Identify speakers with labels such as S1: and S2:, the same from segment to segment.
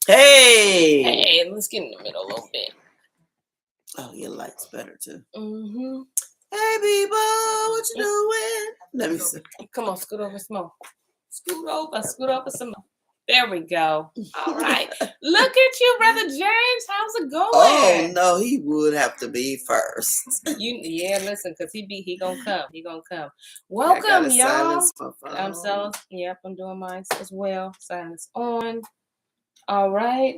S1: Hey!
S2: Hey, let's get in the middle a little bit.
S1: Oh, your light's better too.
S2: Mm-hmm.
S1: Hey, people, what you doing? Let me see.
S2: Come on, scoot over some more. Scoot over some more. There we go. All right. Look at you, Brother James. How's it going?
S1: Oh, no, he would have to be first.
S2: Listen, because he gonna come. He gonna come. Welcome, y'all. I'm doing mine as well. Silence on. All right.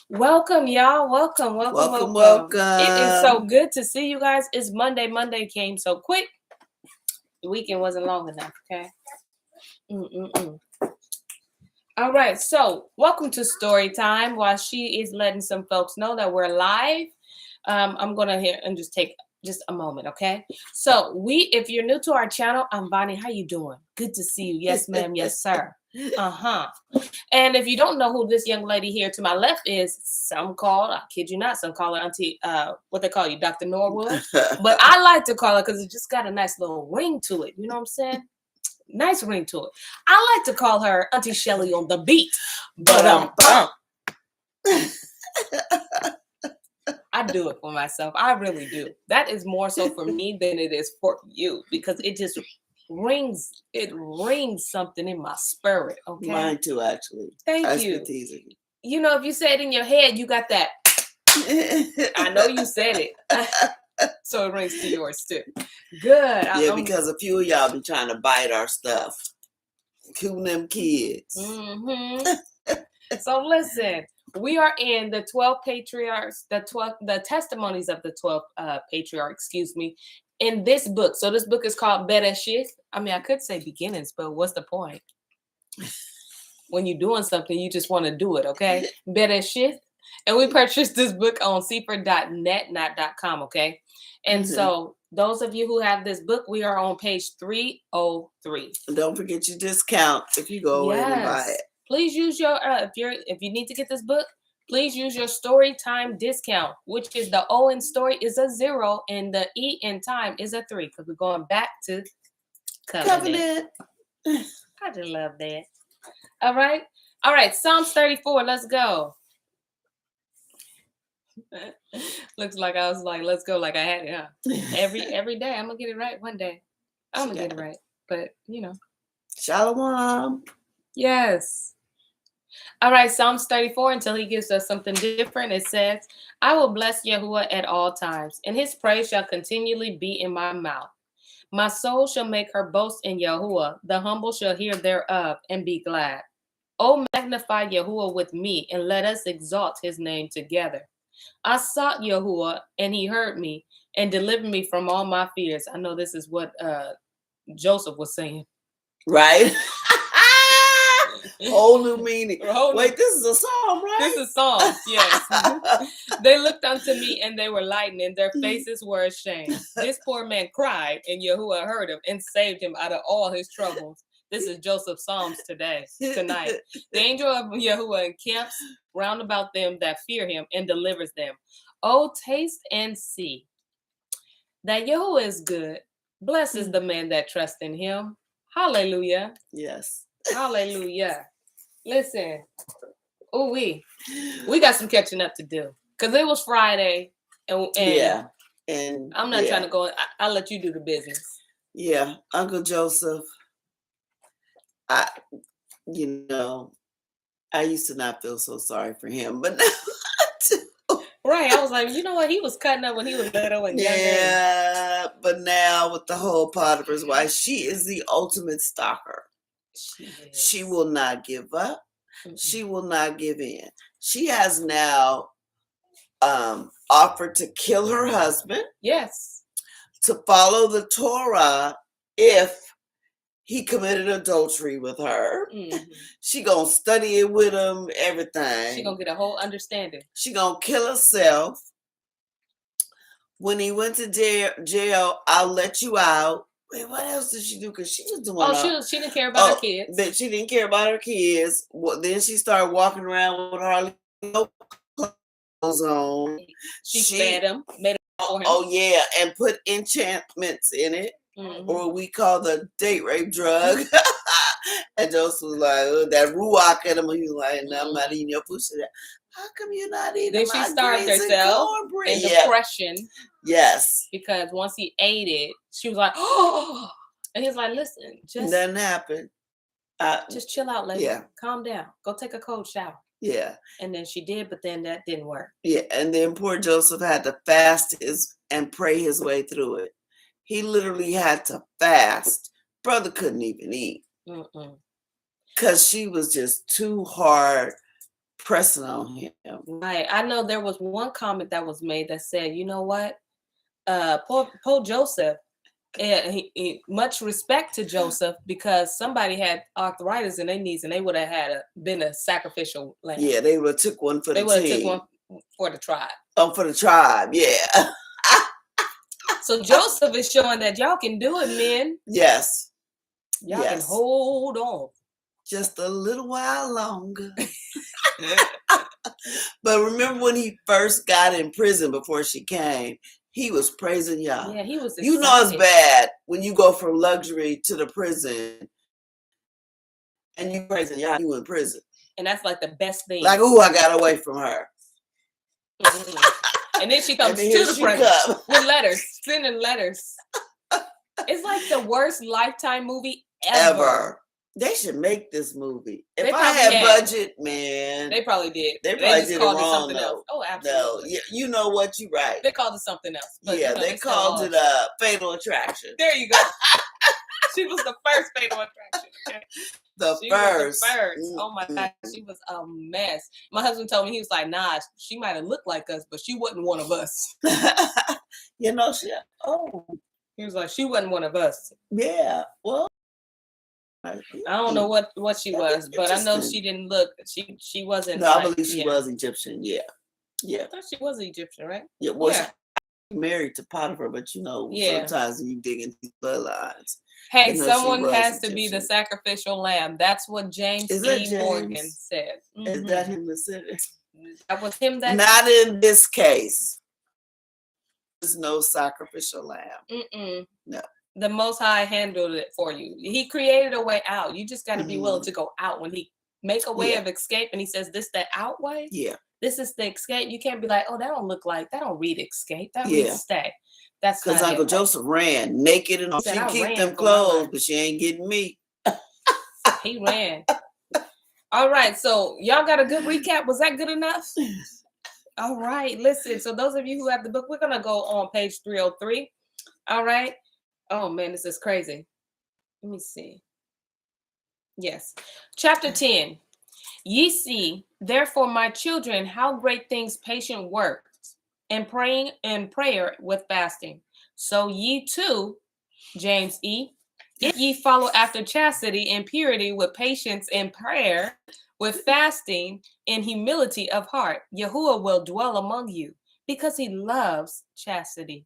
S2: Welcome, y'all. Welcome. It is so good to see you guys. It's Monday. Monday came so quick. The weekend wasn't long enough, okay? All right. So welcome to Story Time. While she is letting some folks know that we're live, I'm going to hear and just take just a moment, okay? So if you're new to our channel, I'm Bonnie. How you doing? Good to see you. Yes, ma'am. Yes, sir. And if you don't know who this young lady here to my left is, some call, I kid you not, some call her Auntie, what they call you, Dr. Norwood. But I like to call her because it just got a nice little ring to it. You know what I'm saying? Nice ring to it. I like to call her Auntie Shelly on the beat. I do it for myself. I really do. That is more so for me than it is for you because it just rings something in my spirit. Okay,
S1: mine too, actually.
S2: Thank you. You know, if you say it in your head, you got that. I know you said it, so it rings to yours too. Good.
S1: Yeah, because a few of y'all be trying to bite our stuff, including them kids.
S2: So listen, we are in the 12 patriarchs, the testimonies of the 12 patriarchs. Excuse me. In this book. So this book is called Bere Shiyth. I mean, I could say beginnings, but what's the point? When you're doing something, you just want to do it, okay? Bere Shiyth. And we purchased this book on cipher.net, not .com, okay? And so those of you who have this book, we are on page 303.
S1: Don't forget your discount if you go in and buy it.
S2: Please use your, if you need to get this book, please use your story time discount, which is the O in story is a 0 and the E in time is a 3 because we're going back to covenant. I just love that. All right. Psalms 34. Let's go. Looks like I was like, let's go, like I had it, huh? Every day I'm gonna get it right. One day I'm gonna get it right, but you know.
S1: Shalom.
S2: Yes. All right, Psalms 34, until he gives us something different. It says, I will bless Yahuwah at all times, and his praise shall continually be in my mouth. My soul shall make her boast in Yahuwah. The humble shall hear thereof and be glad. Oh, magnify Yahuwah with me, and let us exalt his name together. I sought Yahuwah, and he heard me, and delivered me from all my fears. I know this is what Joseph was saying.
S1: Right? Whole new meaning. Wait, this is a psalm, right?
S2: This is Psalms, yes. They looked unto me and they were lightened, and their faces were ashamed. This poor man cried, and Yahuwah heard him and saved him out of all his troubles. This is Joseph's Psalms tonight. The angel of Yahuwah encamps round about them that fear him and delivers them. Oh, taste and see that Yahuwah is good. Blessed is the man that trusts in him. Hallelujah.
S1: Yes.
S2: Hallelujah. Listen. Oh, we got some catching up to do because it was Friday, and I'm not trying to go. I'll let you do the business.
S1: Yeah, Uncle Joseph. I used to not feel so sorry for him, but now I do.
S2: Right. I was like, you know what? He was cutting up when he was little and younger.
S1: Yeah, but now with the whole Potiphar's wife, she is the ultimate stalker. She will not give up. She will not give in. She has now offered to kill her husband.
S2: Yes.
S1: To follow the Torah if he committed adultery with her. She gonna study it with him, everything.
S2: She gonna get a whole understanding.
S1: She gonna kill herself. When he went to jail, I'll let you out. Wait, what else did she do? Because she was doing
S2: she didn't care about her kids.
S1: But she didn't care about her kids. Well, then she started walking around with hardly no clothes on.
S2: She fed him, made it for him.
S1: Oh, yeah, and put enchantments in it. Or we call the date rape drug. And Joseph was like, oh, that ruach in him. He was like, no, I'm not eating your food. She said, how come you're not eating
S2: Then
S1: my
S2: she starved
S1: grits and
S2: herself
S1: cornbread?
S2: in depression.
S1: Yes.
S2: Because once he ate it, she was like, oh. And he's like, listen, just
S1: nothing happened.
S2: Just chill out, lady.
S1: Yeah.
S2: Calm down. Go take a cold shower.
S1: Yeah.
S2: And then she did, but then that didn't work.
S1: Yeah. And then poor Joseph had to fast and pray his way through it. He literally had to fast. Brother couldn't even eat. Because she was just too hard pressing on him.
S2: Right. I know there was one comment that was made that said, you know what? Poor Joseph, much respect to Joseph, because somebody had arthritis in their knees and they would have been a sacrificial lamb.
S1: Yeah, they would have took one for the team. They would have took
S2: one for the tribe.
S1: Oh, for the tribe, yeah.
S2: So Joseph is showing that y'all can do it, men.
S1: Yes.
S2: Y'all can hold on.
S1: Just a little while longer. But remember when he first got in prison before she came, he was praising y'all.
S2: Yeah, he was excited.
S1: You know it's bad when you go from luxury to the prison and you praising y'all, you in prison.
S2: And that's like the best thing.
S1: Like, ooh, I got away from her.
S2: And then she comes to the prison with letters, sending letters. It's like the worst Lifetime movie ever.
S1: They should make this movie. If I had budget, man.
S2: They probably did.
S1: They probably did it wrong, though.
S2: Else. Oh, absolutely.
S1: No, you know what? You're right.
S2: They called it something else. But,
S1: yeah, they called it Fatal Attraction.
S2: There you go. She was the first Fatal Attraction. Okay?
S1: She was the first.
S2: Oh my God, she was a mess. My husband told me, he was like, nah, she might have looked like us, but she wasn't one of us.
S1: You know,
S2: he was like, she wasn't one of us.
S1: Yeah, well.
S2: I don't know what she was, but I know she didn't look. She wasn't.
S1: No, I believe she was Egyptian. Yeah,
S2: I thought she was Egyptian, right?
S1: Yeah, well, she married to Potiphar, but sometimes you dig into these bloodlines.
S2: Hey, someone has to be the sacrificial lamb. That's what James E. Morgan said.
S1: Is that him that said it?
S2: That was him. That
S1: not in this case. There's no sacrificial lamb. No.
S2: The Most High handled it for you. He created a way out. You just got to be willing to go out. When he make a way of escape and he says, this the out way?
S1: Yeah.
S2: This is the escape. You can't be like, oh, that don't read escape. That reads stay. That's
S1: because Uncle Joseph ran naked and she keep them clothes, but she ain't getting me.
S2: He ran. All right. So y'all got a good recap. Was that good enough? All right. Listen. So those of you who have the book, we're going to go on page 303. All right. Oh man, this is crazy. Let me see. Yes. Chapter 10. Ye see, therefore, my children, how great things patient works, and praying and prayer with fasting. So ye too, James E., if ye follow after chastity and purity with patience and prayer, with fasting and humility of heart, Yahuwah will dwell among you, because he loves chastity.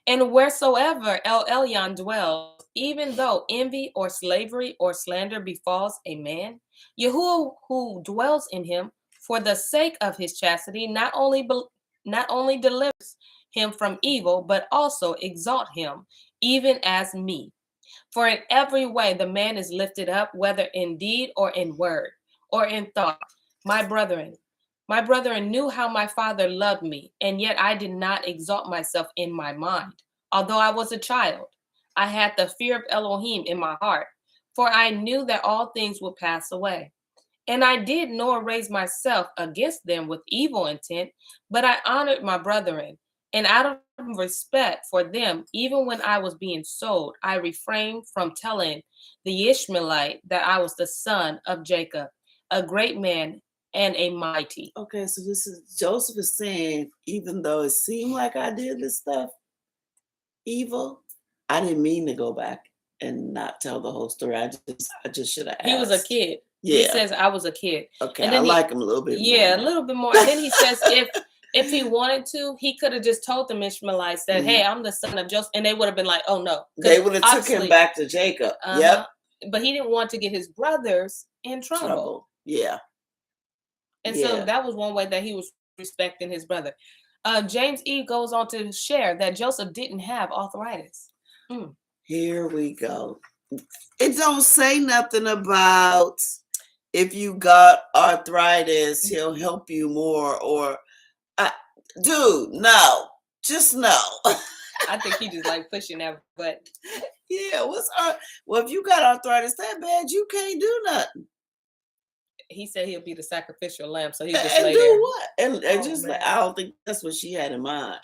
S2: And wheresoever El Elyon dwells, even though envy or slavery or slander befalls a man, Yahuwah who dwells in him, for the sake of his chastity, not only delivers him from evil, but also exalt him, even as me. For in every way the man is lifted up, whether in deed or in word or in thought. My brethren knew how my father loved me, and yet I did not exalt myself in my mind. Although I was a child, I had the fear of Elohim in my heart, for I knew that all things would pass away. And I did nor raise myself against them with evil intent, but I honored my brethren, and out of respect for them, even when I was being sold, I refrained from telling the Ishmaelite that I was the son of Jacob, a great man and a mighty.
S1: Okay, so this is Joseph is saying, even though it seemed like I did this stuff evil, I didn't mean to go back and not tell the whole story. I just should have asked.
S2: He was a kid. Yeah. He says I was a kid.
S1: Okay, and then I like him a little bit more.
S2: Yeah, a little bit more. And then he says if he wanted to, he could have just told the Ishmaelites that, hey, I'm the son of Joseph, and they would have been like, oh no.
S1: They would have took him back to Jacob. Yep.
S2: But he didn't want to get his brothers in trouble.
S1: Yeah.
S2: And so that was one way that he was respecting his brother. James E. goes on to share that Joseph didn't have arthritis.
S1: Here we go. It don't say nothing about if you got arthritis, he'll help you more. Or, dude, no, just no.
S2: I think he just like pushing that button.
S1: Yeah, well, if you got arthritis that bad, you can't do nothing.
S2: He said he'll be the sacrificial lamb, so he just
S1: And
S2: lay
S1: do
S2: there.
S1: what? And
S2: Oh,
S1: just
S2: man.
S1: I don't think that's what she had in mind.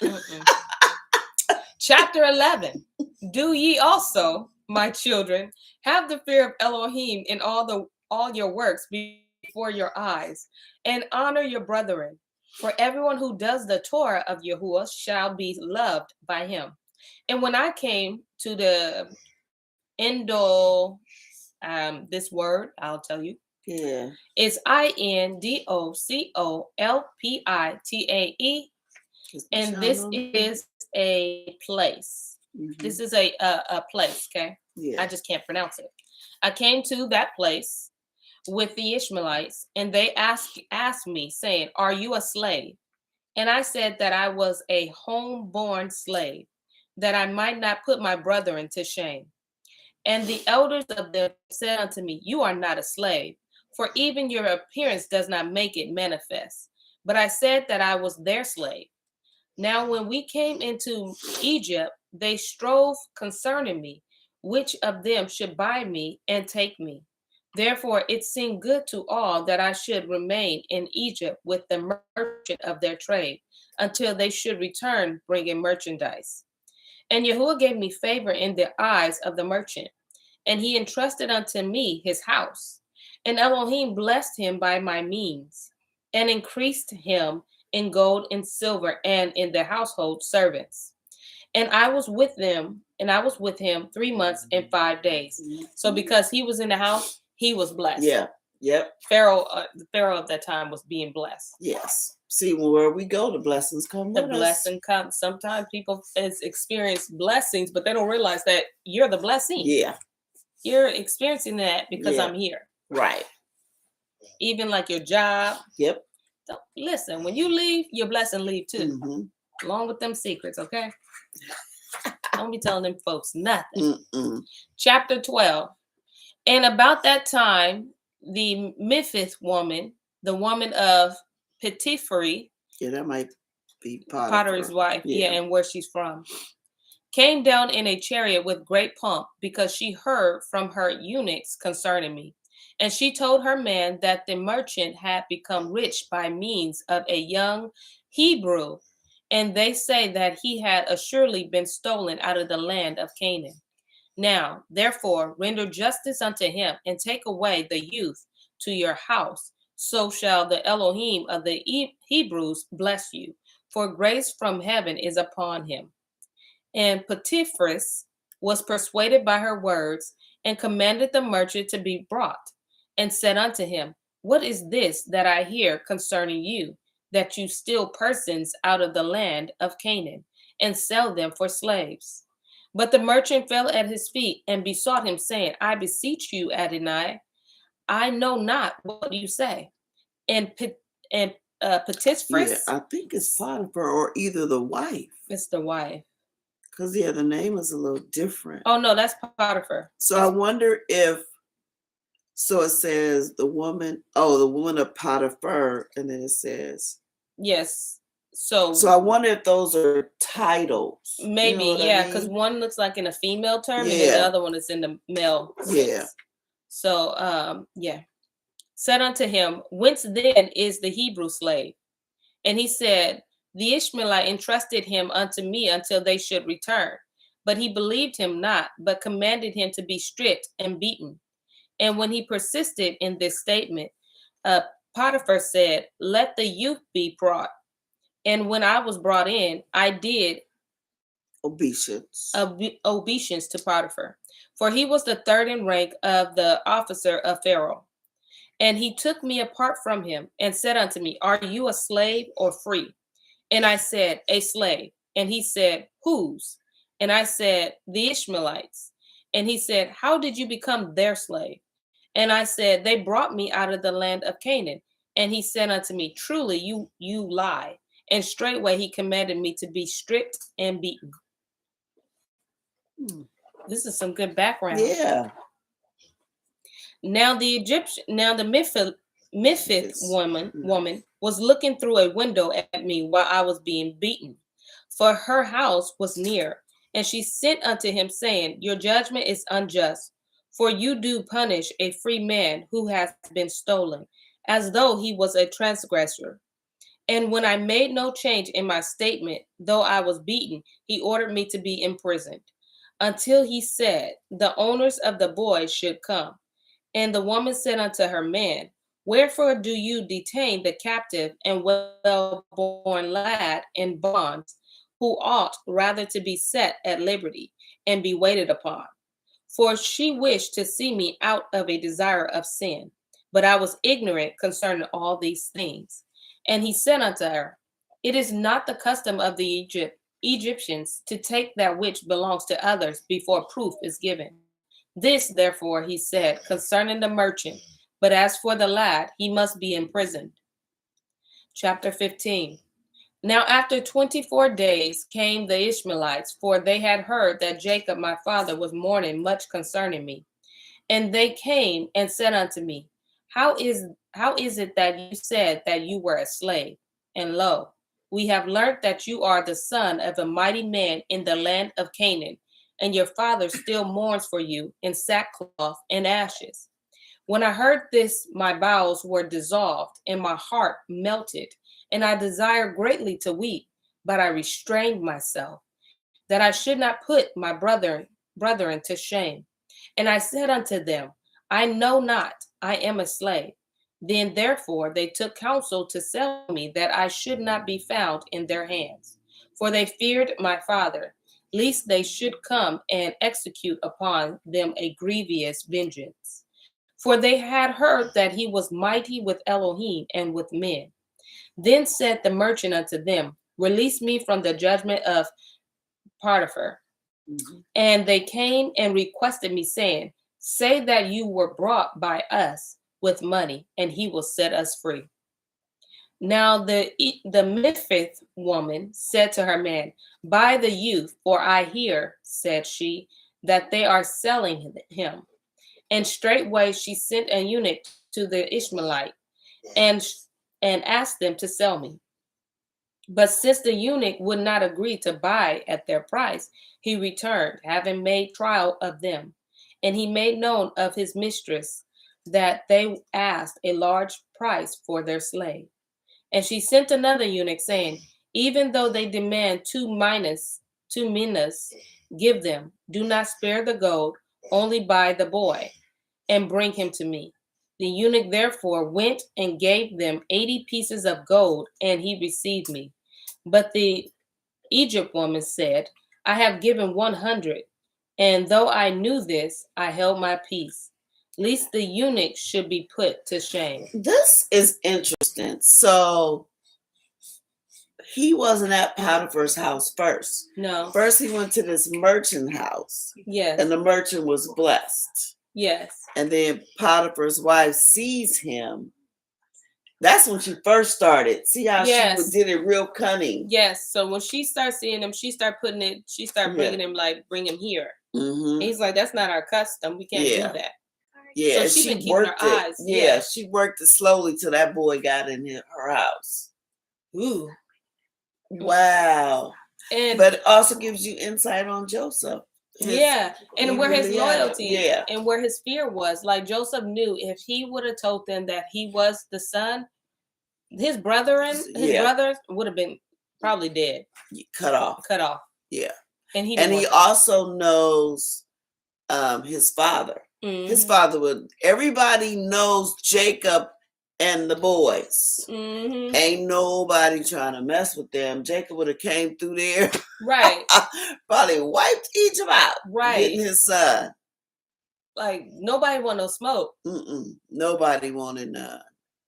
S2: Chapter 11. Do ye also, my children, have the fear of Elohim in all your works before your eyes, and honor your brethren. For everyone who does the Torah of Yahuwah shall be loved by him. And when I came to the this word, I'll tell you.
S1: Yeah.
S2: It's INDOCOLPITAE. And this is a place. Mm-hmm. This is a place, okay? Yeah. I just can't pronounce it. I came to that place with the Ishmaelites, and they asked me, saying, "Are you a slave?" And I said that I was a homeborn slave, that I might not put my brethren to shame. And the elders of them said unto me, "You are not a slave, for even your appearance does not make it manifest." But I said that I was their slave. Now, when we came into Egypt, they strove concerning me, which of them should buy me and take me. Therefore, it seemed good to all that I should remain in Egypt with the merchant of their trade until they should return bringing merchandise. And Yahuwah gave me favor in the eyes of the merchant, and he entrusted unto me his house. And Elohim blessed him by my means, and increased him in gold and silver, and in the household servants. And I was with him 3 months and 5 days. So because he was in the house, he was blessed.
S1: Yeah. Yep.
S2: The Pharaoh of that time was being blessed.
S1: Yes. See, where we go, the blessings come.
S2: The blessing comes. Sometimes people experience blessings, but they don't realize that you're the blessing. Yeah. You're experiencing that because I'm here. Right. Even like your job. Yep. So listen, when you leave, your blessing leave too. Mm-hmm. Along with them secrets, okay? Don't be telling them folks nothing. Mm-mm. Chapter 12. And about that time, the Memphis woman, the woman of Potiphar, yeah, that might be Potiphar's wife, yeah, and where she's from, came down in a chariot with great pomp, because she heard from her eunuchs concerning me. And she told her man that the merchant had become rich by means of a young Hebrew, and they say that he had assuredly been stolen out of the land of Canaan. Now, therefore, render justice unto him, and take away the youth to your house. So shall the Elohim of the Hebrews bless you, for grace from heaven is upon him. And Potiphar was persuaded by her words, and commanded the merchant to be brought, and said unto him, "What is this that I hear concerning you, that you steal persons out of the land of Canaan, and sell them for slaves?" But the merchant fell at his feet, and besought him, saying, "I beseech you, Adonai, I know not what you say." And Potiphar,
S1: yeah, I think it's Potiphar, or either the wife.
S2: It's the wife.
S1: Because, yeah, the name is a little different.
S2: Oh, no, that's Potiphar.
S1: So I wonder if, so it says the woman of Potiphar, and then it says.
S2: Yes.
S1: So I wonder if those are titles.
S2: Maybe, you know yeah, because one looks like in a female term, and then the other one is in the male sense. Yeah. So, yeah. Said unto him, "Whence then is the Hebrew slave?" And he said, "The Ishmaelite entrusted him unto me until they should return." But he believed him not, but commanded him to be stripped and beaten. And when he persisted in this statement, Potiphar said, "Let the youth be brought." And when I was brought in, I did obeisance to Potiphar, for he was the third in rank of the officer of Pharaoh. And he took me apart from him, and said unto me, "Are you a slave or free?" And I said, "A slave." And he said, "Whose?" And I said, "The Ishmaelites." And he said, "How did you become their slave?" And I said, "They brought me out of the land of Canaan." And he said unto me, "Truly you lie." And straightway he commanded me to be stripped and beaten. This is some good background.
S1: Yeah.
S2: Now the Mephith woman was looking through a window at me while I was being beaten, for her house was near. And she sent unto him, saying, Your judgment is unjust, for you do punish a free man who has been stolen, as though he was a transgressor. And when I made no change in my statement, though I was beaten, he ordered me to be imprisoned, until he said, The owners of the boy should come. And the woman said unto her man, Wherefore do you detain the captive and well-born lad in bonds, who ought rather to be set at liberty and be waited upon? For she wished to see me out of a desire of sin, but I was ignorant concerning all these things. And he said unto her, It is not the custom of the Egyptians to take that which belongs to others before proof is given. This, therefore, he said concerning the merchant, but as for the lad, he must be imprisoned. Chapter 15. Now after 24 days came the Ishmaelites, for they had heard that Jacob my father was mourning much concerning me. And they came and said unto me, How is it that you said that you were a slave? And lo, we have learnt that you are the son of a mighty man in the land of Canaan, and your father still mourns for you in sackcloth and ashes. When I heard this, my bowels were dissolved, and my heart melted, and I desired greatly to weep, but I restrained myself, that I should not put my brethren to shame. And I said unto them, I know not, I am a slave. Then therefore they took counsel to sell me, that I should not be found in their hands. For they feared my father, lest they should come and execute upon them a grievous vengeance. For they had heard that he was mighty with Elohim and with men. Then said the merchant unto them, Release me from the judgment of Potiphar. And they came and requested me, saying, Say that you were brought by us with money, and he will set us free. Now the Mephith woman said to her man, Buy the youth, for I hear, said she, that they are selling him. And straightway she sent a eunuch to the Ishmaelite and asked them to sell me. But since the eunuch would not agree to buy at their price, he returned, having made trial of them. And he made known of his mistress that they asked a large price for their slave. And she sent another eunuch, saying, Even though they demand 2 minas, give them. Do not spare the gold, only buy the boy, and bring him to me. The eunuch therefore went and gave them 80 pieces of gold, and he received me. But the Egypt woman said, I have given 100, and though I knew this, I held my peace, lest the eunuch should be put to shame.
S1: This is interesting. So he wasn't at Potiphar's house first.
S2: No.
S1: First he went to this merchant house.
S2: Yes.
S1: And the merchant was blessed.
S2: Yes.
S1: And then Potiphar's wife sees him. That's when she first started. See how she did it real cunning.
S2: Yes. So when she starts seeing him, she started bringing him, like, bring him here. Mm-hmm. He's like, that's not our custom. We can't do that.
S1: Yeah,
S2: so she been keeping her eyes.
S1: Yeah, she worked it slowly till that boy got in her house.
S2: Ooh.
S1: Wow. But it also gives you insight on Joseph.
S2: And where his loyalty and where his fear was. Like, Joseph knew if he would have told them that he was the son, his brothers would have been probably dead.
S1: Cut off. Yeah.
S2: And he
S1: also knows his father. Mm-hmm. His father everybody knows Jacob and the boys. Mm-hmm. Ain't nobody trying to mess with them. Jacob would have came through there.
S2: Right.
S1: Probably wiped Egypt out.
S2: Right.
S1: Getting his son.
S2: Like, nobody want no smoke.
S1: Nobody wanted none.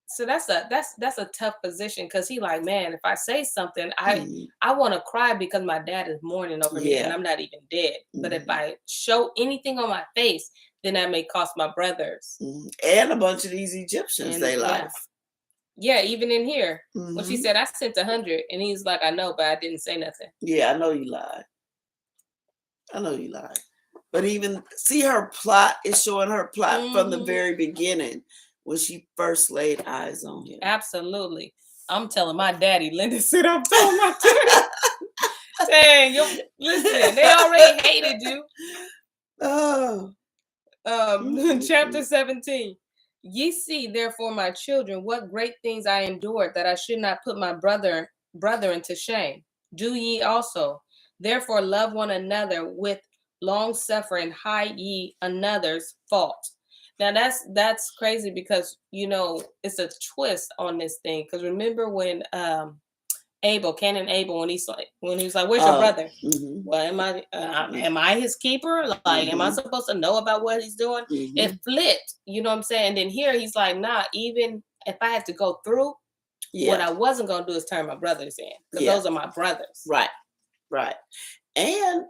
S2: So that's a tough position, because he like, man, if I say something, I want to cry because my dad is mourning over me and I'm not even dead. But if I show anything on my face, then that may cost my brothers.
S1: And a bunch of these Egyptians, they life.
S2: Yeah, even in here. When she said, I sent 100, and he's like, I know, but I didn't say nothing.
S1: Yeah, I know you lied. But even see her plot is showing her plot from the very beginning when she first laid eyes on him.
S2: Absolutely. I'm telling my daddy, Linda said I'm telling my daddy. Dang, listen, they already hated you.
S1: Oh.
S2: Chapter 17. Ye see, therefore, my children, what great things I endured, that I should not put my brethren to shame. Do ye also. Therefore, love one another with long suffering, hide ye another's fault. Now that's crazy because it's a twist on this thing. Because remember when Cain and Abel, when he was like, "Where's your brother?"
S1: Mm-hmm.
S2: Well, am I his keeper? Like, am I supposed to know about what he's doing?
S1: Mm-hmm.
S2: It flipped, you know what I'm saying? And then here he's like, nah, even if I had to go through, what I wasn't gonna do is turn my brothers in, because those are my brothers.
S1: Right. And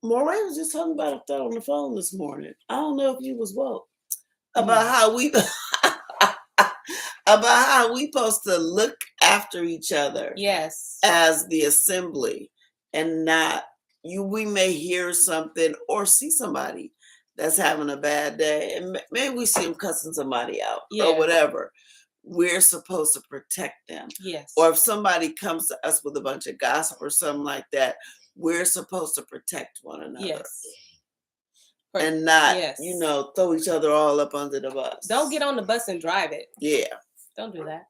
S1: Moray was just talking about that on the phone this morning. I don't know if you was woke about how we about how we supposed to look after each other.
S2: Yes.
S1: As the assembly, and not we may hear something or see somebody that's having a bad day, and maybe we see them cussing somebody out or whatever. We're supposed to protect them.
S2: Yes.
S1: Or if somebody comes to us with a bunch of gossip or something like that, we're supposed to protect one another.
S2: Yes.
S1: And not, throw each other all up under the bus.
S2: Don't get on the bus and drive it.
S1: Yeah.
S2: Don't do that.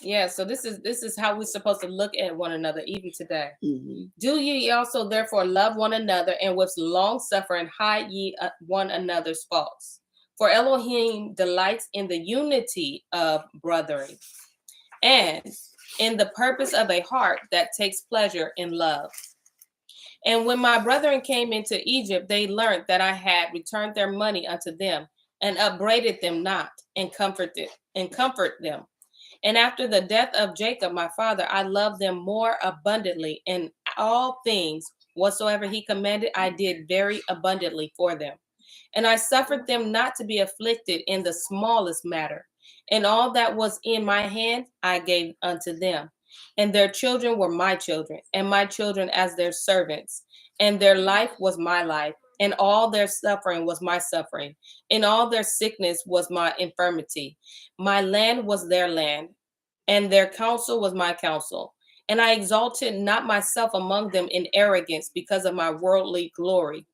S2: Yeah, so this is how we're supposed to look at one another even today.
S1: Mm-hmm.
S2: Do ye also therefore love one another, and with long suffering hide ye one another's faults. For Elohim delights in the unity of brethren, and in the purpose of a heart that takes pleasure in love. And when my brethren came into Egypt, they learned that I had returned their money unto them, and upbraided them not, and comfort them. And after the death of Jacob, my father, I loved them more abundantly. In all things whatsoever he commanded, I did very abundantly for them. And I suffered them not to be afflicted in the smallest matter. And all that was in my hand, I gave unto them. And their children were my children, and my children as their servants. And their life was my life. And all their suffering was my suffering, and all their sickness was my infirmity. My land was their land, and their counsel was my counsel. And I exalted not myself among them in arrogance because of my worldly glory,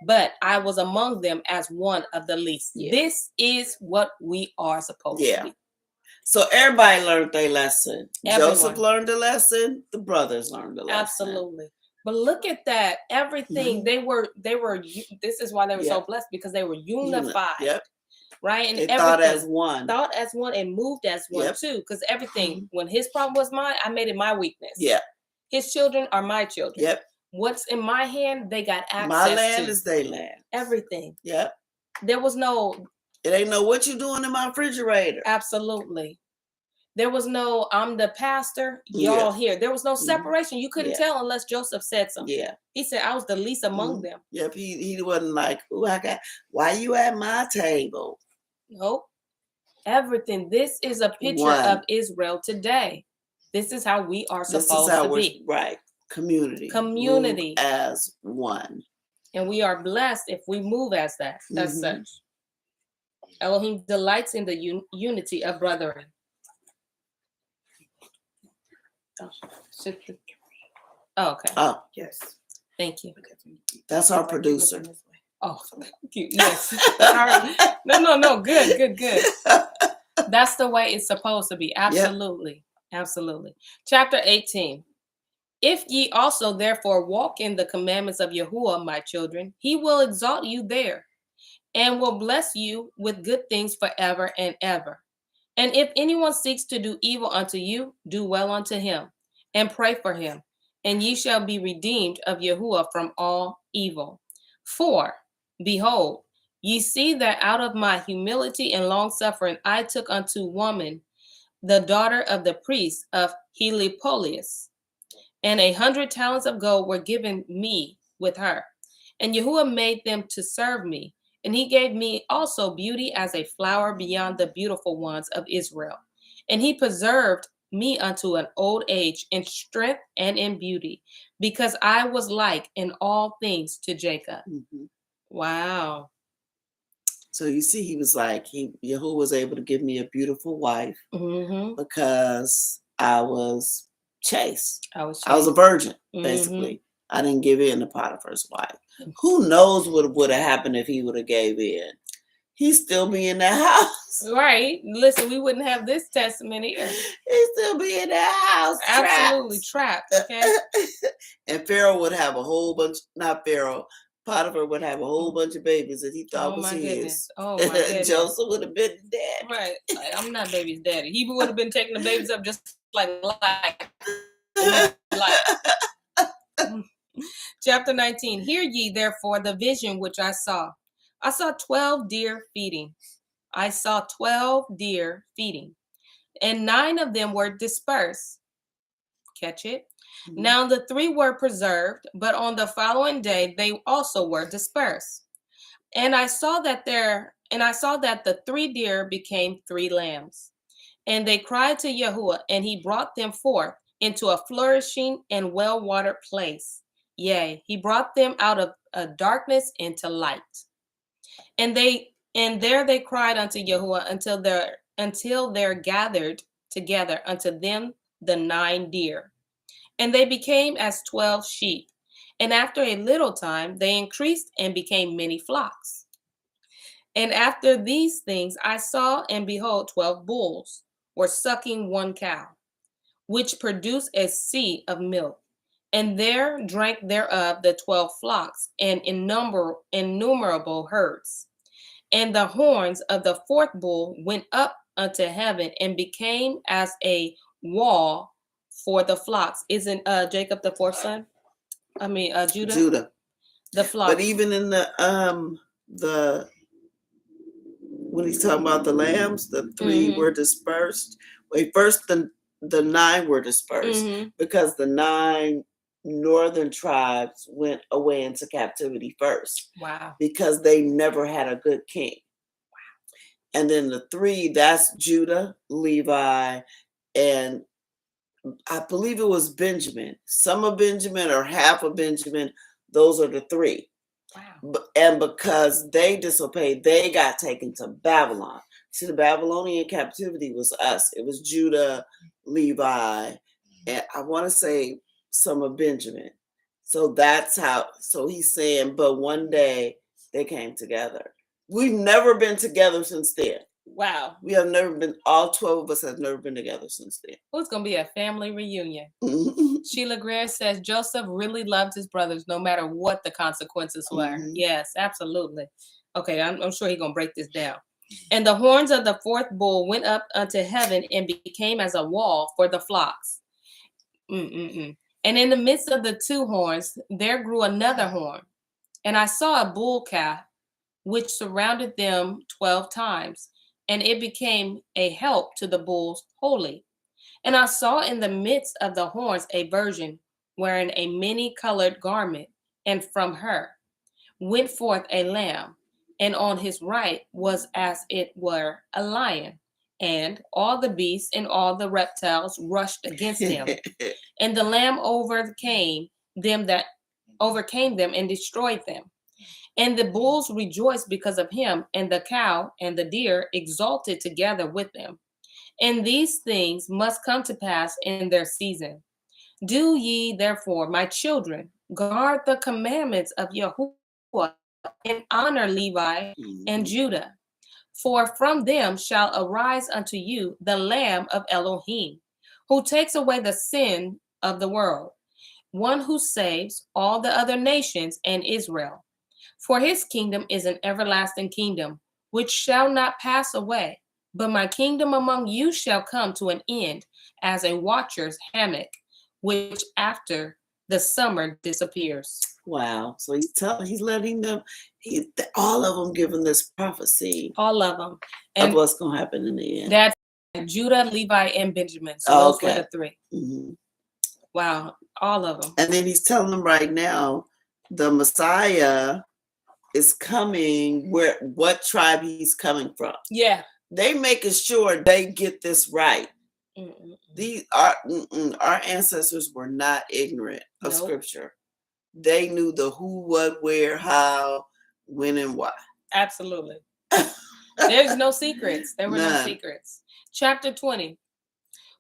S2: but I was among them as one of the least. Yeah. This is what we are supposed to be.
S1: So everybody learned their lesson.
S2: Everyone.
S1: Joseph learned the lesson. The brothers learned the lesson.
S2: Absolutely. But look at that. Everything they were, this is why they were so blessed, because they were unified.
S1: Yep.
S2: Right? And
S1: they thought as one.
S2: Thought as one and moved as one too. Because everything, when his problem was mine, I made it my weakness.
S1: Yeah.
S2: His children are my children.
S1: Yep.
S2: What's in my hand, they got access to.
S1: My land is their land.
S2: Everything.
S1: Yep.
S2: There was no.
S1: It ain't no what you doing in my refrigerator.
S2: Absolutely. There was no, I'm the pastor, y'all here. There was no separation. You couldn't tell unless Joseph said something.
S1: Yeah.
S2: He said, I was the least among them.
S1: Yep. He wasn't like, why you at my table?
S2: Nope. Everything. This is a picture of Israel today. This is how we are supposed to be.
S1: Right. Community. Move as one.
S2: And we are blessed if we move as that, as such. Elohim delights in the unity of brethren. Oh, okay.
S1: Oh, yes.
S2: Thank you.
S1: That's our producer.
S2: Oh, thank you. Yes. No. Good. That's the way it's supposed to be. Absolutely. Yep. Absolutely. Chapter 18. If ye also therefore walk in the commandments of Yahuwah, my children, he will exalt you there, and will bless you with good things forever and ever. And if anyone seeks to do evil unto you, do well unto him, and pray for him, and ye shall be redeemed of Yahuwah from all evil. For, behold, ye see that out of my humility and long suffering I took unto woman the daughter of the priest of Helipolius, and 100 talents of gold were given me with her. And Yahuwah made them to serve me. And he gave me also beauty as a flower beyond the beautiful ones of Israel. And he preserved me unto an old age in strength and in beauty, because I was like in all things to Jacob.
S1: Mm-hmm.
S2: Wow.
S1: So you see, he was like, Yahuwah was able to give me a beautiful wife
S2: Mm-hmm.
S1: because I was chaste.
S2: I was
S1: a virgin, basically. I didn't give in to Potiphar's wife. Who knows what would have happened if he would have gave in? He'd still be in that house.
S2: Right. Listen, we wouldn't have this testimony here.
S1: He'd still be in that house.
S2: Absolutely trapped. Okay.
S1: And Pharaoh would have a whole bunch, not Pharaoh, Potiphar would have a whole bunch of babies that he thought was his.
S2: Goodness. Oh my goodness.
S1: Joseph would have been dead.
S2: Right. I'm not baby's daddy. He would have been taking the babies up just like. Chapter 19. Hear ye therefore the vision which I saw. I saw 12 deer feeding. I saw 12 deer feeding, and 9 of them were dispersed. Catch it? Mm-hmm. Now the 3 were preserved, but on the following day they also were dispersed. And I saw that the 3 deer became 3 lambs. And they cried to Yahuwah, and he brought them forth into a flourishing and well-watered place. Yea, he brought them out of a darkness into light. And there they cried unto Yahuwah until there gathered together unto them the 9 deer. And they became as 12 sheep. And after a little time they increased and became many flocks. And after these things I saw, and behold, 12 bulls were sucking one cow, which produced a sea of milk. And there drank thereof the 12 flocks, and innumerable herds. And the horns of the 4th bull went up unto heaven and became as a wall for the flocks. Isn't Jacob the 4th son? I mean Judah.
S1: Judah.
S2: The flocks.
S1: But even in the when he's talking about the lambs, the 3 were dispersed. Wait, first the 9 were dispersed because the 9 northern tribes went away into captivity first.
S2: Wow.
S1: Because they never had a good king. Wow. And then the 3, that's Judah, Levi, and I believe it was Benjamin. Some of Benjamin or half of Benjamin, those are the 3. Wow. And because they disobeyed, they got taken to Babylon. See, the Babylonian captivity was us. It was Judah, Levi, and I want to say some of Benjamin. So that's how, so he's saying, but one day they came together. We've never been together since then.
S2: Wow.
S1: We have never been, all 12 of us have never been together since then.
S2: Well, it's going to be a family reunion. Sheila Greer says Joseph really loved his brothers no matter what the consequences were. Yes, absolutely. Okay, I'm sure he's going to break this down. And the horns of the 4th bull went up unto heaven and became as a wall for the flocks. And in the midst of the 2 horns, there grew another horn. And I saw a bull calf, which surrounded them 12 times. And it became a help to the bulls wholly. And I saw in the midst of the horns a virgin wearing a many-colored garment, and from her went forth a lamb, and on his right was as it were a lion, and all the beasts and all the reptiles rushed against him. And the lamb overcame them and destroyed them. And the bulls rejoiced because of him, and the cow and the deer exulted together with them. And these things must come to pass in their season. Do ye therefore, my children, guard the commandments of Yahuwah and honor Levi and Judah. For from them shall arise unto you the Lamb of Elohim, who takes away the sin of the world, one who saves all the other nations and Israel. For his kingdom is an everlasting kingdom, which shall not pass away. But my kingdom among you shall come to an end as a watcher's hammock, which after the summer disappears.
S1: Wow. So he's letting them, all of them giving this prophecy.
S2: All of them.
S1: And of what's going to happen in the end.
S2: That's Judah, Levi, and Benjamin. So those were the 3. Wow. All of them.
S1: And then he's telling them right now, the Messiah is coming, what tribe he's coming from.
S2: Yeah.
S1: They making sure they get this right. Our ancestors were not ignorant of
S2: Nope.
S1: scripture. They knew the who, what, where, how, when, and why.
S2: Absolutely. There's no secrets. There were no
S1: None.
S2: secrets. Chapter 20.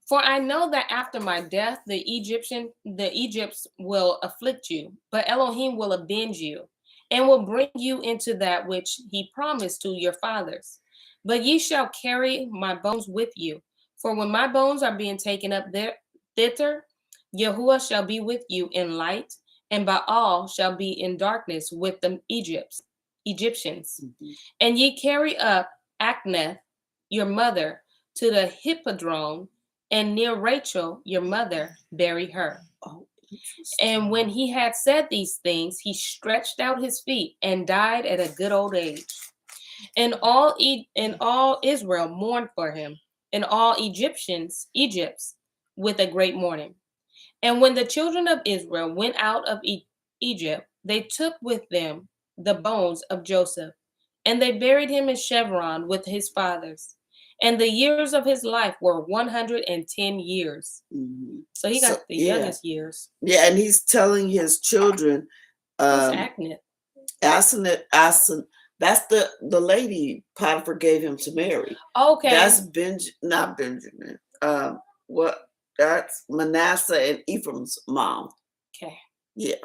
S2: For I know that after my death, the Egypts will afflict you, but Elohim will avenge you, and will bring you into that which he promised to your fathers. But ye shall carry my bones with you, for when my bones are being taken up thither, Yahuwah shall be with you in light, and Baal shall be in darkness with the Egyptians.
S1: Mhm.
S2: And ye carry up Achneth, your mother, to the hippodrome, and near Rachel, your mother, bury her.
S1: Oh,
S2: And when he had said these things, he stretched out his feet and died at a good old age. And all Israel mourned for him, and all Egypts, with a great mourning. And when the children of Israel went out of Egypt, they took with them the bones of Joseph, and they buried him in Chevron with his fathers. And the years of his life were 110 years.
S1: Mm-hmm.
S2: So he got the youngest years.
S1: Yeah, and he's telling his children,
S2: Achneth.
S1: Asenath, that's the lady Potiphar gave him to marry.
S2: Okay.
S1: That's not Benjamin. That's Manasseh and Ephraim's mom.
S2: Okay.
S1: Yeah,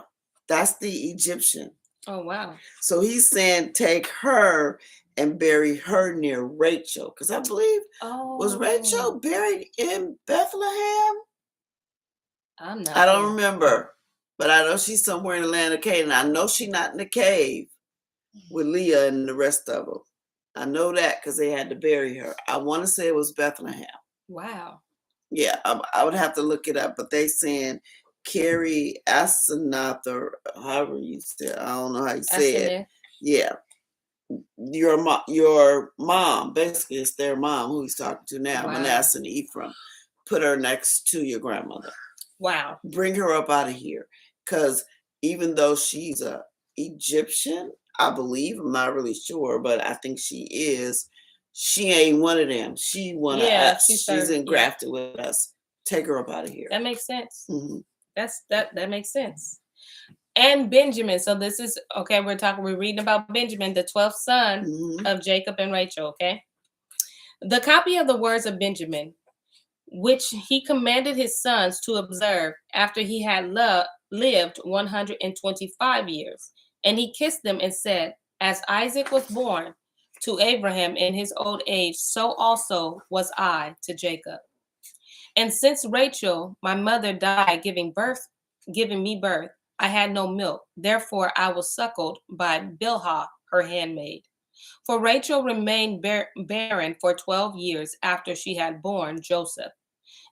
S1: that's the Egyptian.
S2: Oh, wow.
S1: So he's saying take her and bury her near Rachel. Because I believe, was Rachel buried in Bethlehem? I don't remember. But I know she's somewhere in the land of Canaan. I know she's not in the cave with Leah and the rest of them. I know that because they had to bury her. I want to say it was Bethlehem.
S2: Wow.
S1: Yeah, I would have to look it up. But they saying carry Asenath, or however you say it. I don't know how you say it. Yeah. Your mom, basically it's their mom who he's talking to now, wow. Manasseh and Ephraim. Put her next to your grandmother. Wow. Bring her up out of here. Because even though she's a Egyptian, I believe, I'm not really sure, but I think she is, she ain't one of them. She one of us. She's engrafted with us. Take her up out of here.
S2: That makes sense. Mm-hmm. That makes sense. And Benjamin. So this is, okay, we're reading about Benjamin, the 12th son of Jacob and Rachel, okay? The copy of the words of Benjamin, which he commanded his sons to observe after he had lived 125 years. And he kissed them and said, as Isaac was born to Abraham in his old age, so also was I to Jacob. And since Rachel, my mother, died giving me birth, I had no milk. Therefore, I was suckled by Bilhah, her handmaid. For Rachel remained barren for 12 years after she had borne Joseph.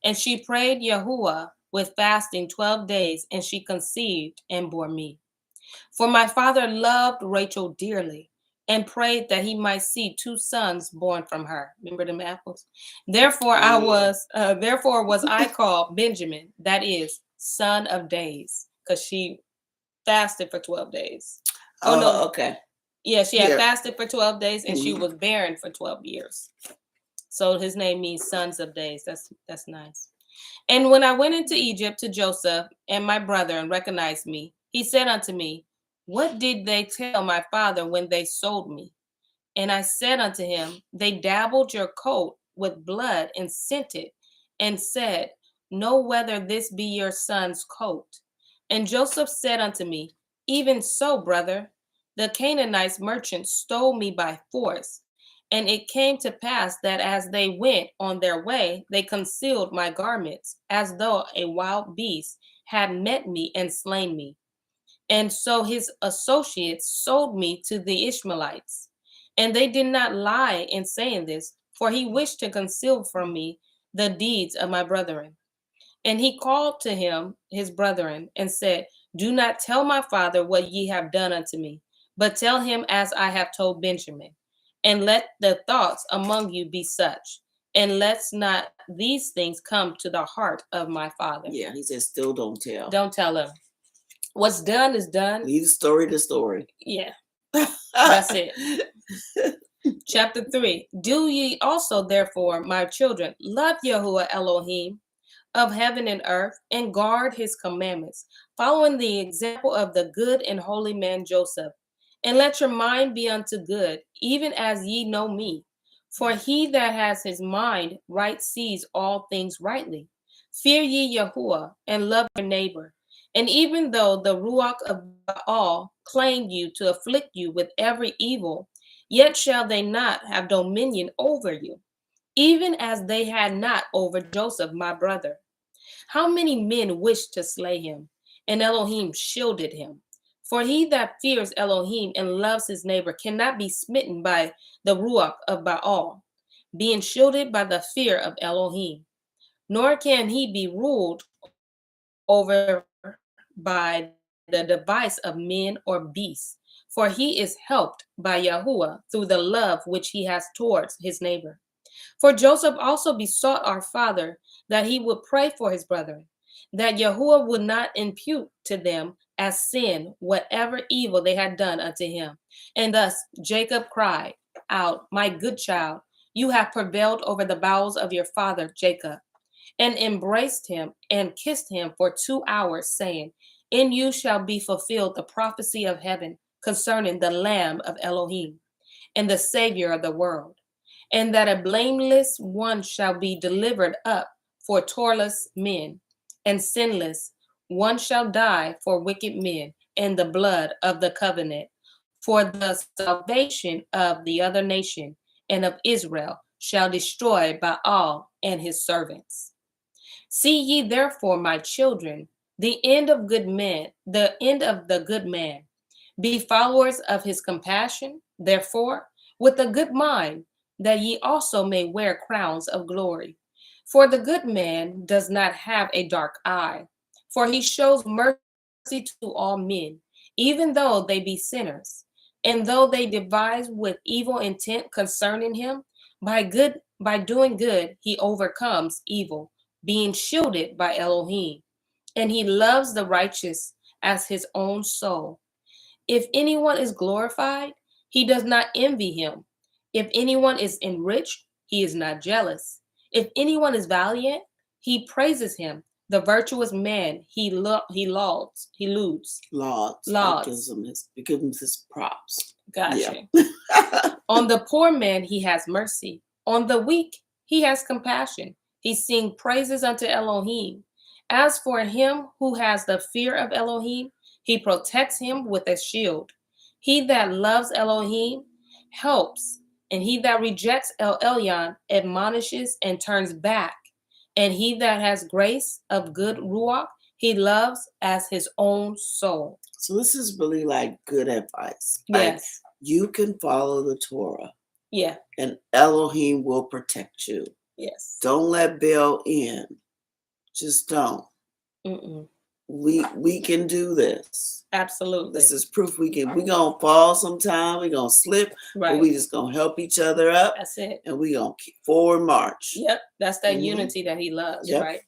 S2: And she prayed Yahuwah with fasting 12 days, and she conceived and bore me. For my father loved Rachel dearly, and prayed that he might see 2 sons born from her. Remember them apples? Therefore was I called Benjamin, that is, son of days, because she fasted for 12 days. Oh, no. Okay. Yeah, she had fasted for 12 days, and she was barren for 12 years. So his name means sons of days. That's nice. And when I went into Egypt to Joseph and my brother and recognized me, he said unto me, what did they tell my father when they sold me? And I said unto him, they dabbled your coat with blood and sent it, and said, know whether this be your son's coat. And Joseph said unto me, even so, brother, the Canaanite merchants stole me by force. And it came to pass that as they went on their way, they concealed my garments, as though a wild beast had met me and slain me. And so his associates sold me to the Ishmaelites. And they did not lie in saying this, for he wished to conceal from me the deeds of my brethren. And he called to him his brethren and said, do not tell my father what ye have done unto me, but tell him as I have told Benjamin. And let the thoughts among you be such, and let's not these things come to the heart of my father.
S1: Yeah, he said, still don't tell.
S2: Don't tell him. What's done is done.
S1: Leave the story to story.
S2: Yeah, that's it. Chapter 3. Do ye also, therefore, my children, love Yahuwah Elohim of heaven and earth, and guard his commandments, following the example of the good and holy man Joseph. And let your mind be unto good, even as ye know me. For he that has his mind right sees all things rightly. Fear ye Yahuwah, and love your neighbor. And even though the Ruach of Baal claim you to afflict you with every evil, yet shall they not have dominion over you, even as they had not over Joseph, my brother. How many men wished to slay him, and Elohim shielded him? For he that fears Elohim and loves his neighbor cannot be smitten by the Ruach of Baal, being shielded by the fear of Elohim. Nor can he be ruled over by the device of men or beasts, for he is helped by Yahuwah through the love which he has towards his neighbor. For Joseph also besought our father that he would pray for his brethren, that Yahuwah would not impute to them as sin whatever evil they had done unto him. And thus Jacob cried out, My good child, you have prevailed over the bowels of your father Jacob, and embraced him and kissed him for 2 hours, saying, In you shall be fulfilled the prophecy of heaven concerning the Lamb of Elohim and the Savior of the world, and that a blameless one shall be delivered up for toreless men, and sinless one shall die for wicked men, and the blood of the covenant, for the salvation of the other nation and of Israel shall destroy Baal and his servants. See ye therefore, my children, the end of good men, the end of the good man. Be followers of his compassion, therefore, with a good mind, that ye also may wear crowns of glory. For the good man does not have a dark eye, for he shows mercy to all men, even though they be sinners. And though they devise with evil intent concerning him, by doing good he overcomes evil, being shielded by Elohim. And he loves the righteous as his own soul. If anyone is glorified, he does not envy him. If anyone is enriched, he is not jealous. If anyone is valiant, he praises him. The virtuous man, he lauds.
S1: Gives him his props.
S2: Gotcha.
S1: Yeah.
S2: On the poor man, he has mercy. On the weak, he has compassion. He sings praises unto Elohim. As for him who has the fear of Elohim, he protects him with a shield. He that loves Elohim helps, and he that rejects El Elyon admonishes and turns back. And he that has grace of good Ruach, he loves as his own soul.
S1: So this is really like good advice.
S2: Yes.
S1: Like, you can follow the Torah.
S2: Yeah.
S1: And Elohim will protect you.
S2: Yes.
S1: Don't let Baal in. Just don't.
S2: Mm-mm.
S1: We can do this.
S2: Absolutely.
S1: This is proof we gonna fall sometime, we're gonna slip,
S2: right.
S1: But we just gonna help each other up.
S2: That's it.
S1: And we gonna keep forward march.
S2: Yep. That's that unity that he loves,
S1: yep.
S2: Right?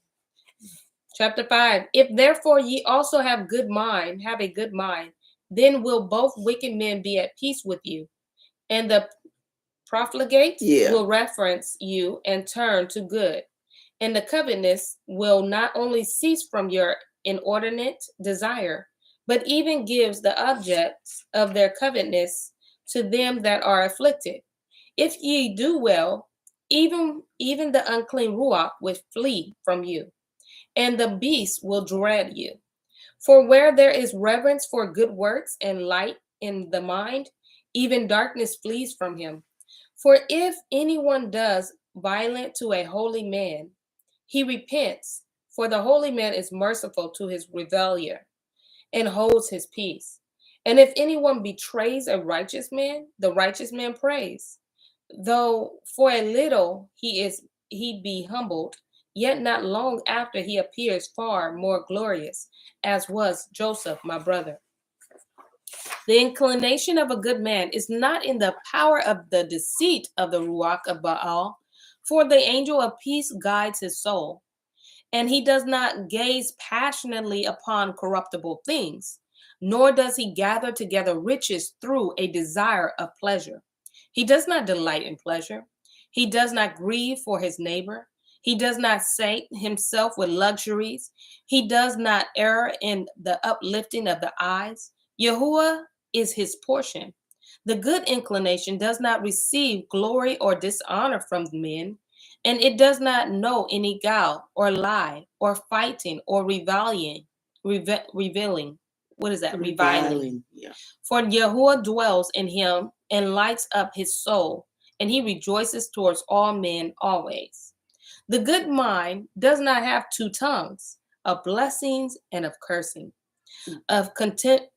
S2: Chapter 5. If therefore ye also have a good mind, then will both wicked men be at peace with you, and the profligate will reference you and turn to good. And the covetousness will not only cease from your inordinate desire, but even gives the objects of their covetousness to them that are afflicted. If ye do well, even the unclean ruach will flee from you, and the beast will dread you. For where there is reverence for good works and light in the mind, even darkness flees from him. For if anyone does violence to a holy man, he repents, for the holy man is merciful to his reveller and holds his peace. And if anyone betrays a righteous man, the righteous man prays. Though for a little he be humbled, yet not long after he appears far more glorious, as was Joseph, my brother. The inclination of a good man is not in the power of the deceit of the Ruach of Baal, for the angel of peace guides his soul, and he does not gaze passionately upon corruptible things, nor does he gather together riches through a desire of pleasure. He does not delight in pleasure. He does not grieve for his neighbor. He does not sate himself with luxuries. He does not err in the uplifting of the eyes. Yahuwah is his portion. The good inclination does not receive glory or dishonor from men, and it does not know any guile or lie or fighting or revealing. What is that? Reviling.
S1: Yeah.
S2: For Yahuwah dwells in him and lights up his soul, and he rejoices towards all men always. The good mind does not have two tongues, of blessings and of cursing, of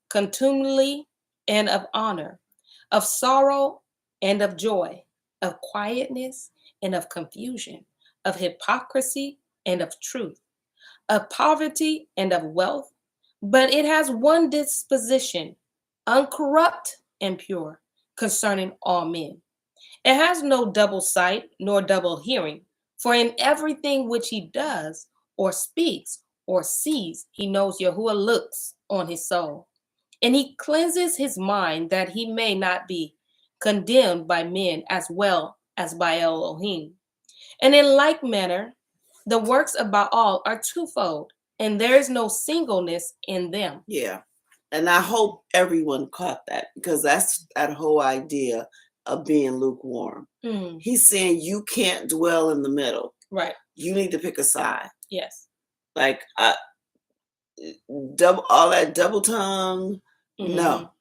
S2: contumely and of honor, of sorrow and of joy, of quietness and of confusion, of hypocrisy and of truth, of poverty and of wealth. But it has one disposition, uncorrupt and pure, concerning all men. It has no double sight nor double hearing, for in everything which he does or speaks or sees, he knows Yahuwah looks on his soul. And he cleanses his mind that he may not be condemned by men as well as by Elohim. And in like manner, the works of Baal are twofold, and there is no singleness in them.
S1: Yeah. And I hope everyone caught that, because that's that whole idea of being lukewarm. He's saying you can't dwell in the middle.
S2: Right.
S1: You need to pick a side.
S2: Yes.
S1: Like all that double tongue. No.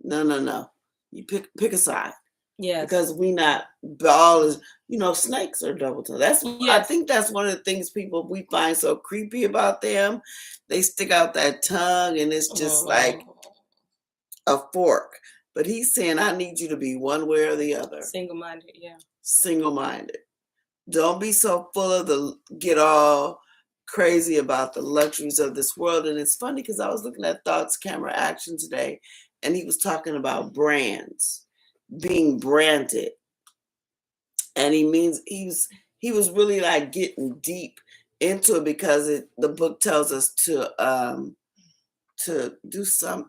S1: You pick a side.
S2: Yes.
S1: Because we not all is, snakes are double tongue. That's I think that's one of the things we find so creepy about them. They stick out that tongue and it's just like a fork. But he's saying, I need you to be one way or the other.
S2: Single-minded, yeah.
S1: Single-minded. Don't be so full of get all crazy about the luxuries of this world. And it's funny because I was looking at Thoughts Camera Action today, and he was talking about brands, being branded. And he was really like getting deep into it, because the book tells us to do some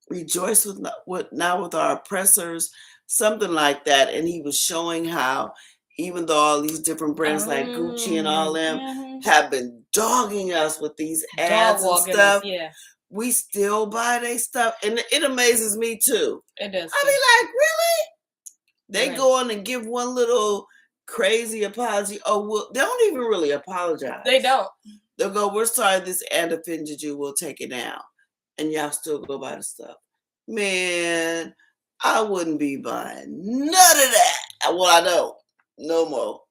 S1: rejoice not with our oppressors, something like that. And he was showing how even though all these different brands like Gucci and all them have been dogging us with these ads and stuff, we still buy their stuff. And it amazes me too.
S2: It does.
S1: I be like, really? They go on and give one little crazy apology. Oh, well, they don't even really apologize.
S2: They don't.
S1: They'll go, we're sorry this ad offended you. We'll take it down. And y'all still go buy the stuff. Man, I wouldn't be buying none of that. Well, I don't. No more.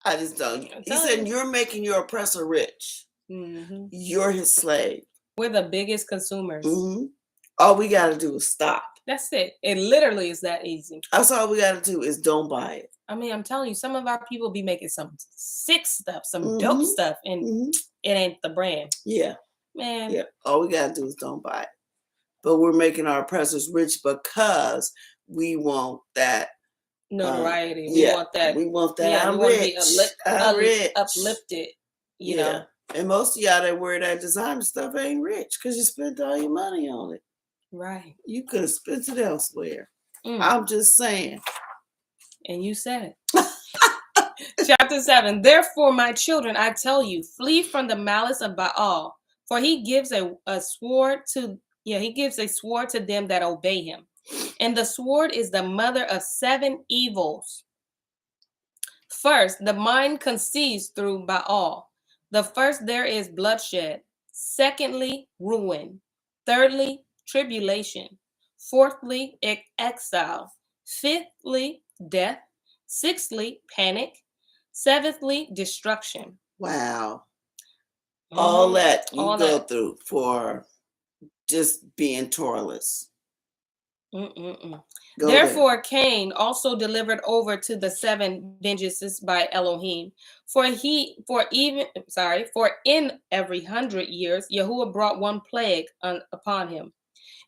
S1: I just don't. He said, you're making your oppressor rich. Mm-hmm. You're his slave.
S2: We're the biggest consumers.
S1: Mm-hmm. All we got to do is stop.
S2: That's it. It literally is that easy.
S1: That's all we got to do is don't buy it.
S2: I mean, I'm telling you, some of our people be making some sick stuff, some dope stuff, and it ain't the brand.
S1: Yeah.
S2: Man.
S1: Yeah. All we got to do is don't buy it. But we're making our oppressors rich because we want that
S2: notoriety.
S1: We want that. We want that.
S2: Yeah,
S1: I'm
S2: rich.
S1: I'm rich.
S2: Uplifted. You know.
S1: And most of y'all that wear that designer stuff ain't rich because you spent all your money on it.
S2: Right.
S1: You could have spent it elsewhere. I'm just saying.
S2: And you said it. Chapter 7. Therefore, my children, I tell you, flee from the malice of Baal, for he gives a sword to them that obey him. And the sword is the mother of 7 evils. First, the mind conceives through Baal. The first there is bloodshed. Secondly, ruin. Thirdly, tribulation. Fourthly, exile. Fifthly, death. Sixthly, panic. Seventhly, destruction.
S1: Wow. All that you go through for just being Taurus.
S2: Therefore, Cain also delivered over to the 7 vengeances by Elohim. For in every 100 years, Yahuwah brought one plague upon him.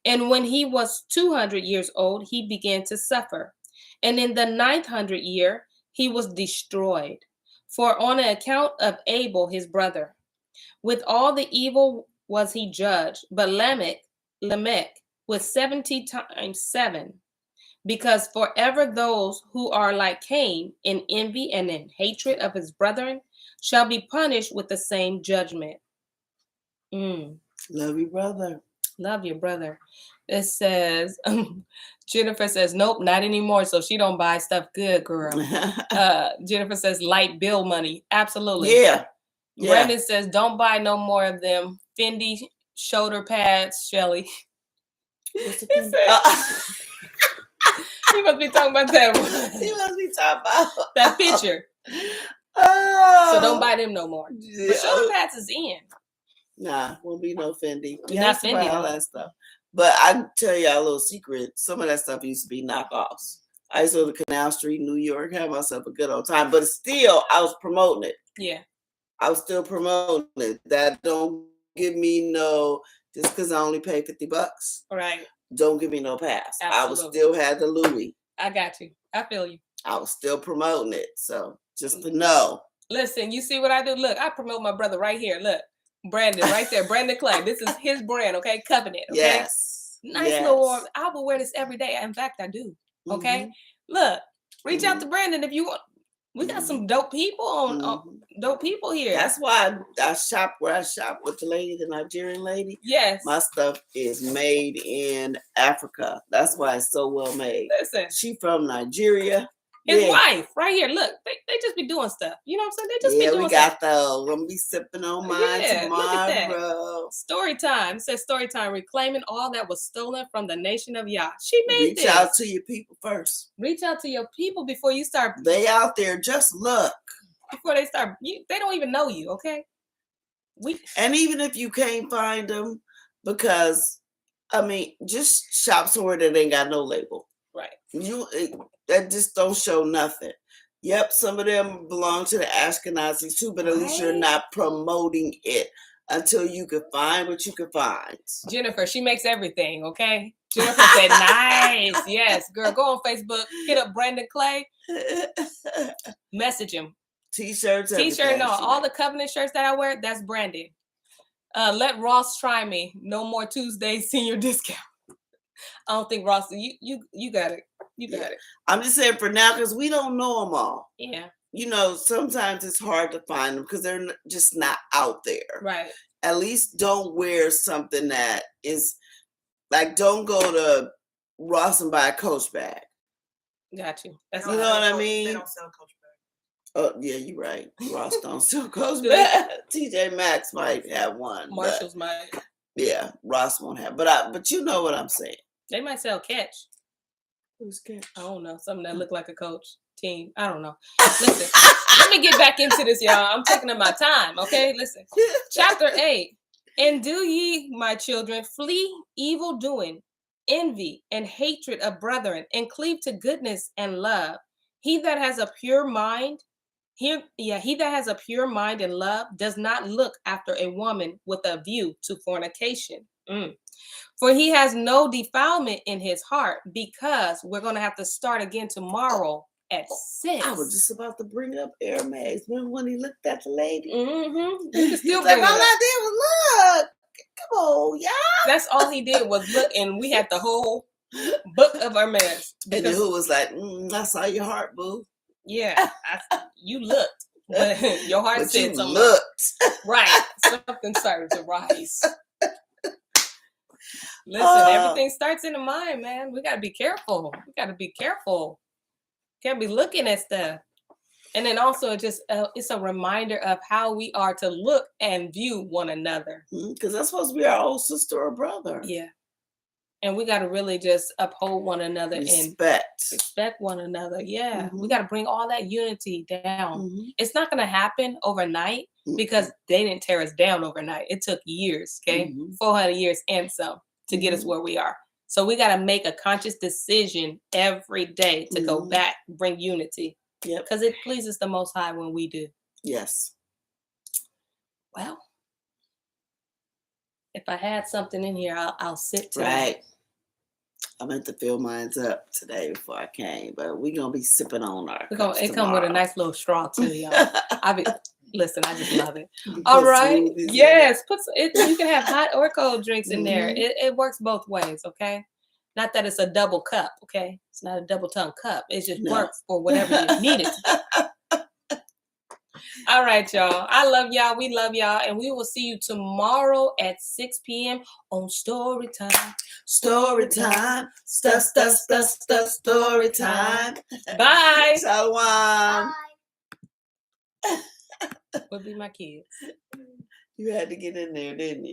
S2: And when he was 200 years old, he began to suffer. And in the 900th year, he was destroyed. For on account of Abel, his brother, with all the evil was he judged. But Lamech with 70 times 7 Because forever those who are like Cain in envy and in hatred of his brethren shall be punished with the same judgment.
S1: Love your brother.
S2: Love your brother. It says, Jennifer says, nope, not anymore. So she don't buy stuff good, girl. Jennifer says, light bill money. Absolutely.
S1: Yeah.
S2: Brandon says, don't buy no more of them Fendi shoulder pads, Shelly. What's the Fendi? He must be talking about that one.
S1: He must be talking about
S2: that picture.
S1: Oh.
S2: So don't buy them no more. Yeah. But shoulder pads is in.
S1: Nah, won't be no Fendi.
S2: Not Fendi,
S1: all that stuff. But I tell y'all a little secret. Some of that stuff used to be knockoffs. I used to go to Canal Street, New York, have myself a good old time. But still, I was promoting it.
S2: Yeah.
S1: I was still promoting it. That don't give me no, just because I only paid $50.
S2: Right.
S1: Don't give me no pass.
S2: Absolutely.
S1: I was still had the Louis.
S2: I got you. I feel you.
S1: I was still promoting it. So just to know.
S2: Listen, you see what I do? Look, I promote my brother right here. Look. Brandon right there. Brandon Clay. This is his brand, okay? Covenant. Okay?
S1: Yes.
S2: Nice little warm. I will wear this every day. In fact, I do. Okay. Look, reach out to Brandon if you want. We got some dope people on dope people here.
S1: That's why I shop where I shop with the lady, the Nigerian lady.
S2: Yes.
S1: My stuff is made in Africa. That's why it's so well made.
S2: Listen.
S1: She from Nigeria.
S2: His wife, right here. Look, they just be doing stuff. You know what I'm saying? They just be doing
S1: we got those. I'm gonna be sipping on mine tomorrow.
S2: Look at that. Story time. It says story time, reclaiming all that was stolen from the nation of Yah. She made this.
S1: Reach out to your people first.
S2: Reach out to your people before you start.
S1: They out there, just look.
S2: Before they start, they don't even know you, okay?
S1: And even if you can't find them, because, I mean, just shop somewhere that ain't got no label.
S2: Right.
S1: That just don't show nothing. Yep, some of them belong to the Ashkenazis too, but at least you're not promoting it until you can find what you can find.
S2: Jennifer, she makes everything, okay? Jennifer said, nice. Yes, girl, go on Facebook, hit up Brandon Clay, message him.
S1: T-shirts,
S2: no, all the Covenant shirts that I wear, that's Brandon. Let Ross try me. No more Tuesday senior discount. I don't think Ross, you got it. You got it.
S1: I'm just saying for now, because we don't know them all.
S2: Yeah.
S1: You know, sometimes it's hard to find them because they're just not out there.
S2: Right.
S1: At least don't wear something that is, like, don't go to Ross and buy a Coach bag.
S2: Got you.
S1: You know what I mean?
S3: They don't sell Coach bags.
S1: Oh, yeah, you're right. Ross don't sell Coach bag. TJ Maxx might have one.
S2: Marshalls might.
S1: Yeah, Ross won't have. But you know what I'm saying.
S2: They might sell Catch.
S1: Who's Catch?
S2: I don't know. Something that look like a Coach team. I don't know. Listen, let me get back into this, y'all. I'm taking up my time, okay? Listen. Chapter 8. And do ye, my children, flee evil doing, envy, and hatred of brethren, and cleave to goodness and love. He that has a pure mind, he that has a pure mind and love does not look after a woman with a view to fornication. For he has no defilement in his heart, because we're going to have to start again tomorrow at 6.
S1: I was just about to bring up Air Max. Remember when he looked at the lady?
S2: You can still
S1: like, all I did was look. Come on, y'all.
S2: That's all he did was look, and we had the whole book of Hermes.
S1: And then who was like, I saw your heart, boo.
S2: Yeah, you looked, but your heart
S1: but
S2: said
S1: you
S2: something.
S1: Looked.
S2: Right. Something started to rise. Listen, everything starts in the mind, man. We got to be careful. Can't be looking at stuff. And then also it's a reminder of how we are to look and view one another.
S1: Because that's supposed to be our old sister or brother.
S2: Yeah. And we got to really just uphold one another and respect one another. Yeah. We got to bring all that unity down. It's not going to happen overnight because they didn't tear us down overnight. It took years, okay? 400 years and some to get us where we are. So we got to make a conscious decision every day to go back, bring unity.
S1: Yep.
S2: Because it pleases the Most High when we do.
S1: Yes.
S2: Well, if I had something in here, I'll sit to
S1: it. I meant to fill mine up today before I came, but we're going to be sipping on our cups
S2: It come with a nice little straw too, y'all. Listen, I just love it.
S1: All
S2: right. Yes. You can have hot or cold drinks in there. It works both ways, okay? Not that it's a double cup, okay? It's not a double tongue cup. It's just
S1: No.
S2: work for whatever you need it to do. All right, y'all. I love y'all. We love y'all. And we will see you tomorrow at 6 p.m. on Story Time.
S1: Story time. Story time.
S2: Bye.
S1: Shalom.
S2: Would be my kids.
S1: You had to get in there, didn't you?